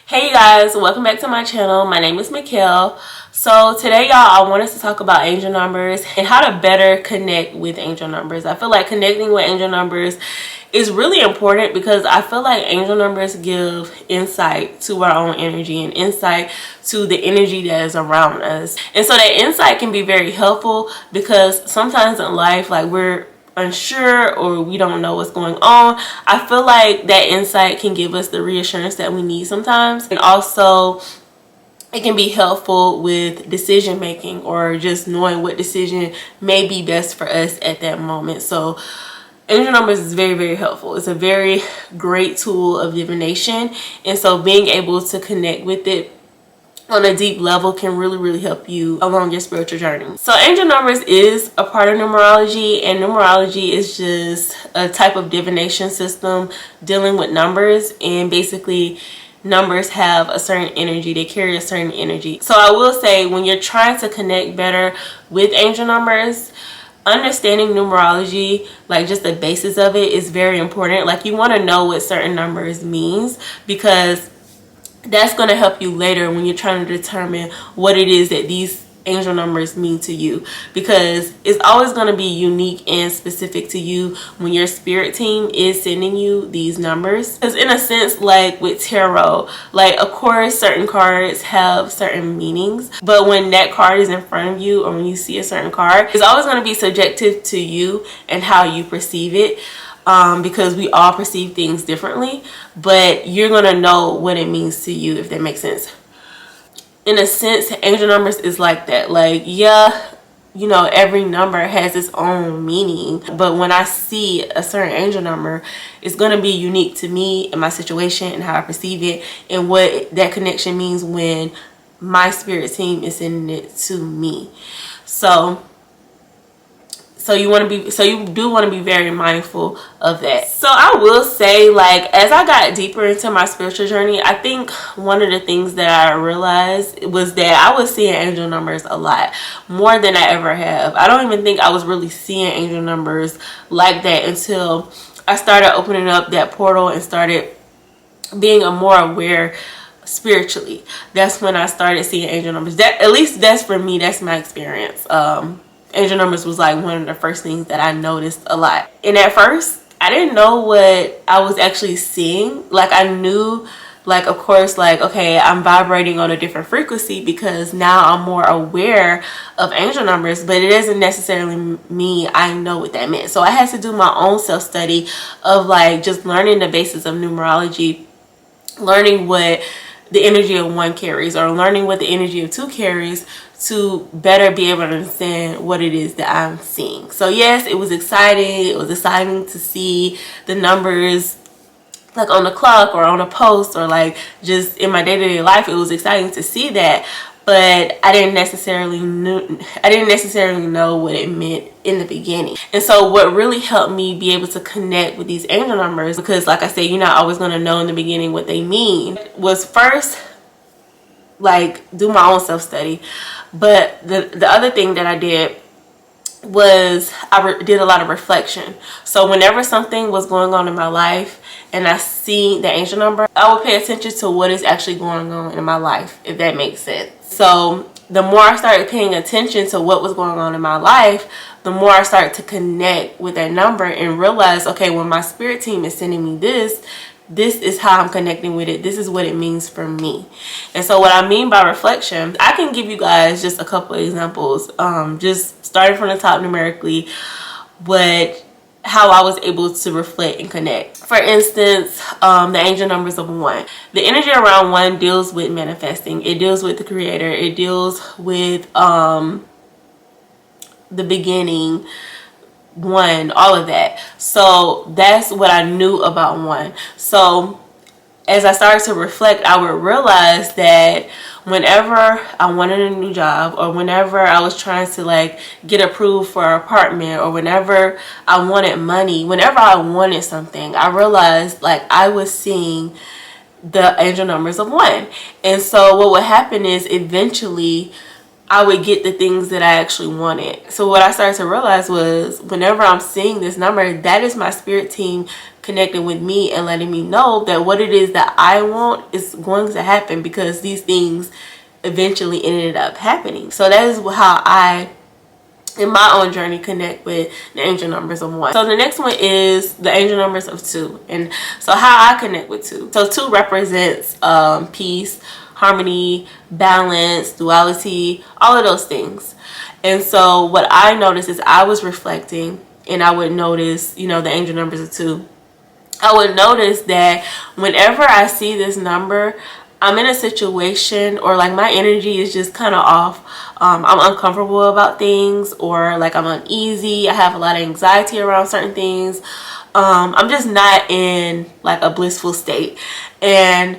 Hey you guys, welcome back to my channel. My name is Mikkel. So today y'all, I want us to talk about angel numbers and how to better connect with angel numbers. I feel like connecting with angel numbers is really important because I feel like angel numbers give insight to our own energy and insight to the energy that is around us. And so that insight can be very helpful because sometimes in life, like we're unsure or we don't know what's going on. I feel like that insight can give us the reassurance that we need sometimes, and also it can be helpful with decision making or just knowing what decision may be best for us at that moment. So angel numbers is very helpful. It's a very great tool of divination, and so being able to connect with it on a deep level can really help you along your spiritual journey. So angel numbers is a part of numerology, and numerology is just a type of divination system dealing with numbers, and basically numbers have a certain energy, they carry a certain energy. So I will say, when you're trying to connect better with angel numbers, understanding numerology, like just the basis of it, is very important. Like you want to know what certain numbers means, because that's going to help you later when you're trying to determine what it is that these angel numbers mean to you, because it's always going to be unique and specific to you when your spirit team is sending you these numbers. Because in a sense, like with tarot, like of course certain cards have certain meanings, but when that card is in front of you or when you see a certain card, it's always going to be subjective to you and how you perceive it. Because we all perceive things differently, but you're gonna know what it means to you, if that makes sense. In a sense, angel numbers is like that. Like, yeah, you know, every number has its own meaning, but when I see a certain angel number, it's gonna be unique to me and my situation and how I perceive it, and what that connection means when my spirit team is sending it to me. So you do want to be very mindful of that. So I will say, like, as I got deeper into my spiritual journey, I think one of the things that I realized was that I was seeing angel numbers a lot more than I ever have. I don't even think I was really seeing angel numbers like that until I started opening up that portal and started being a more aware spiritually. That's when I started seeing angel numbers. That, at least that's for me, that's my experience. Angel numbers was like one of the first things that I noticed a lot. And at first, I didn't know what I was actually seeing. Like I knew, like of course, like okay, I'm vibrating on a different frequency because now I'm more aware of angel numbers, but it doesn't necessarily mean I know what that meant. So I had to do my own self-study of like just learning the basis of numerology, learning what the energy of one carries, or learning what the energy of two carries, to better be able to understand what it is that I'm seeing. So yes, it was exciting. It was exciting to see the numbers like on the clock or on a post, or like just in my day-to-day life. It was exciting to see that, but I didn't necessarily know what it meant in the beginning. And so what really helped me be able to connect with these angel numbers, because like I said, you're not always going to know in the beginning what they mean, was first like do my own self-study. But the other thing that I did was I did a lot of reflection. So whenever something was going on in my life and I see the angel number, I would pay attention to what is actually going on in my life, if that makes sense. So the more I started paying attention to what was going on in my life, the more I started to connect with that number and realize, okay, when my spirit team is sending me this is how I'm connecting with it. This is what it means for me. And so what I mean by reflection, I can give you guys just a couple of examples, just starting from the top numerically, how I was able to reflect and connect. For instance, the angel numbers of 1. The energy around 1 deals with manifesting. It deals with the creator. It deals with the beginning, 1, all of that. So that's what I knew about 1. So as I started to reflect, I would realize that whenever I wanted a new job, or whenever I was trying to like get approved for an apartment, or whenever I wanted money, whenever I wanted something, I realized like I was seeing the angel numbers of 1. And so what would happen is eventually I would get the things that I actually wanted. So what I started to realize was, whenever I'm seeing this number, that is my spirit team connecting with me and letting me know that what it is that I want is going to happen, because these things eventually ended up happening. So that is how I, in my own journey, connect with the angel numbers of 1. So the next one is the angel numbers of 2. And so how I connect with 2. So 2 represents peace, harmony, balance, duality, all of those things. And so what I noticed is I was reflecting, and I would notice, you know, the angel numbers of 2. I would notice that whenever I see this number, I'm in a situation, or like my energy is just kind of off. I'm uncomfortable about things, or like I'm uneasy. I have a lot of anxiety around certain things. I'm just not in like a blissful state. And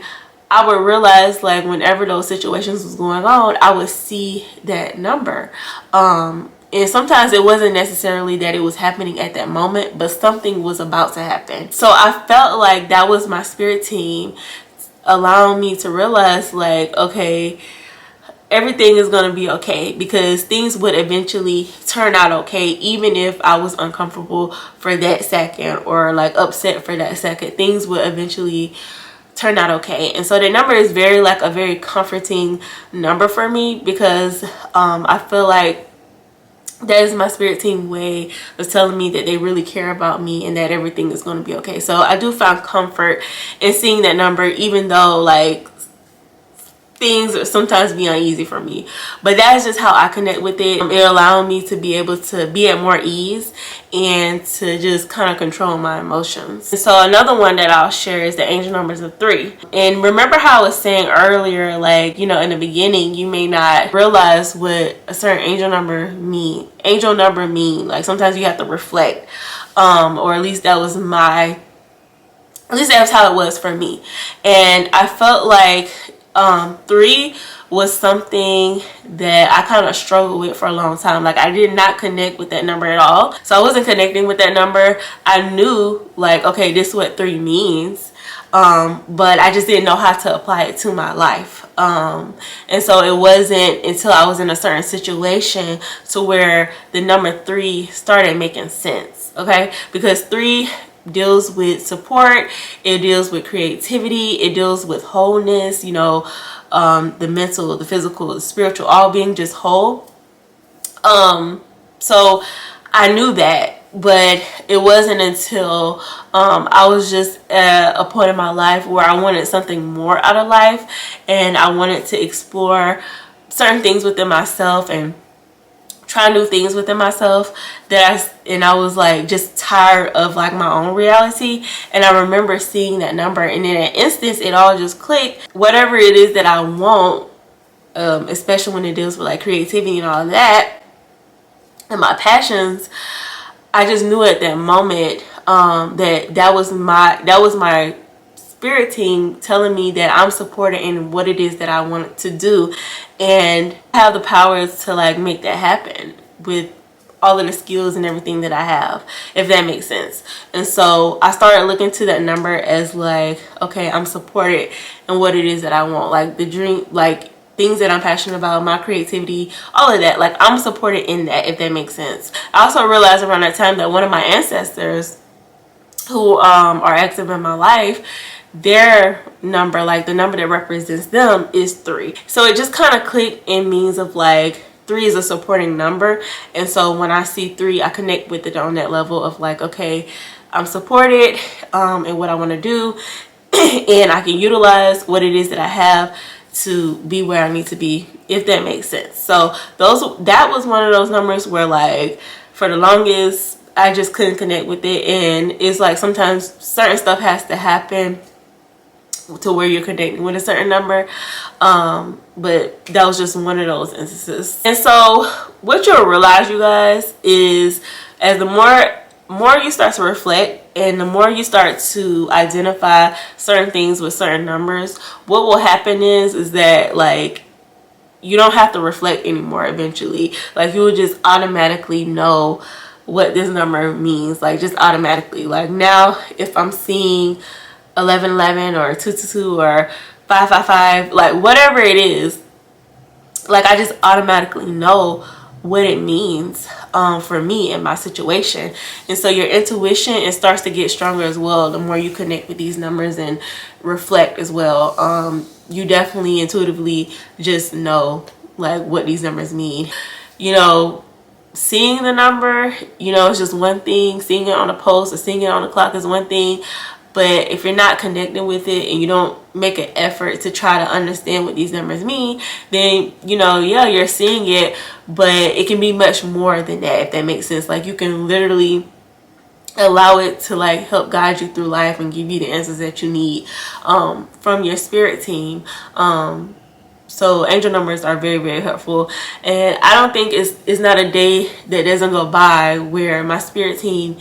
I would realize, like, whenever those situations was going on, I would see that number. And sometimes it wasn't necessarily that it was happening at that moment, but something was about to happen. So I felt like that was my spirit team allowing me to realize, like, okay, everything is going to be okay, because things would eventually turn out okay, even if I was uncomfortable for that second, or like upset for that second. Things would eventually turn out okay. And so the number is a very comforting number for me, because I feel like that is my spirit team way of telling me that they really care about me and that everything is going to be okay. So I do find comfort in seeing that number, even though like things sometimes be uneasy for me. But that's just how I connect with it. It allowed me to be able to be at more ease and to just kind of control my emotions. And so another one that I'll share is the angel numbers of 3. And remember how I was saying earlier, like, you know, in the beginning, you may not realize what a certain angel number mean. Like sometimes you have to reflect, or at least that's how it was for me. And I felt like 3 was something that I kind of struggled with for a long time. Like I did not connect with that number at all. So I wasn't connecting with that number. I knew like, okay, this is what 3 means. But I just didn't know how to apply it to my life. And so it wasn't until I was in a certain situation to where the number 3 started making sense. Okay, because 3 deals with support, it deals with creativity, it deals with wholeness, you know, the mental, the physical, the spiritual, all being just whole. So I knew that, but it wasn't until I was just at a point in my life where I wanted something more out of life, and I wanted to explore certain things within myself and try new things within myself, I was like just tired of like my own reality. And I remember seeing that number, and in an instance it all just clicked. Whatever it is that I want, especially when it deals with like creativity and all of that and my passions, I just knew at that moment that was my spirit team telling me that I'm supported in what it is that I want to do, and I have the powers to like make that happen with all of the skills and everything that I have, if that makes sense. And so I started looking to that number as like, okay, I'm supported in what it is that I want, like the dream, like things that I'm passionate about, my creativity, all of that. Like I'm supported in that, if that makes sense. I also realized around that time that one of my ancestors who are active in my life, their number, like the number that represents them, is 3. So it just kind of clicked in means of like 3 is a supporting number. And so when I see 3, I connect with it on that level of like, okay, I'm supported in what I want to do, and I can utilize what it is that I have to be where I need to be, if that makes sense. So that was one of those numbers where like for the longest I just couldn't connect with it. And it's like sometimes certain stuff has to happen to where you're connecting with a certain number, but that was just one of those instances. And so what you'll realize, you guys, is as the more you start to reflect and the more you start to identify certain things with certain numbers, what will happen is that like you don't have to reflect anymore eventually. Like you will just automatically know what this number means, like just automatically. Like now if I'm seeing 1111 or 222 or 555, like whatever it is, like I just automatically know what it means for me in my situation. And so your intuition, it starts to get stronger as well the more you connect with these numbers and reflect as well. You definitely intuitively just know like what these numbers mean. You know, seeing the number, you know, it's just one thing. Seeing it on a post or seeing it on the clock is one thing. But if you're not connecting with it and you don't make an effort to try to understand what these numbers mean, then, you know, yeah, you're seeing it, but it can be much more than that, if that makes sense. Like, you can literally allow it to like help guide you through life and give you the answers that you need from your spirit team. So angel numbers are very, very helpful. And I don't think it's not a day that doesn't go by where my spirit team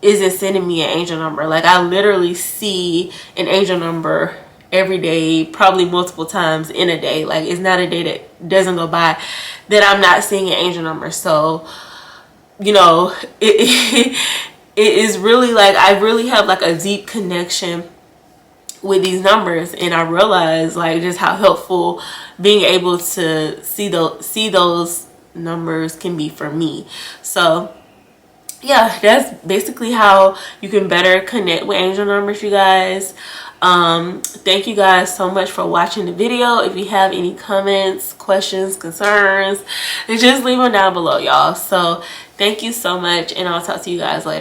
isn't sending me an angel number. Like, I literally see an angel number every day, probably multiple times in a day. Like, it's not a day that doesn't go by that I'm not seeing an angel number. So, you know, it is really like, I really have like a deep connection with these numbers, and I realize like just how helpful being able to see those numbers can be for me. So yeah, that's basically how you can better connect with angel numbers, you guys. Thank you guys so much for watching the video. If you have any comments, questions, concerns, just leave them down below, y'all. So thank you so much, and I'll talk to you guys later.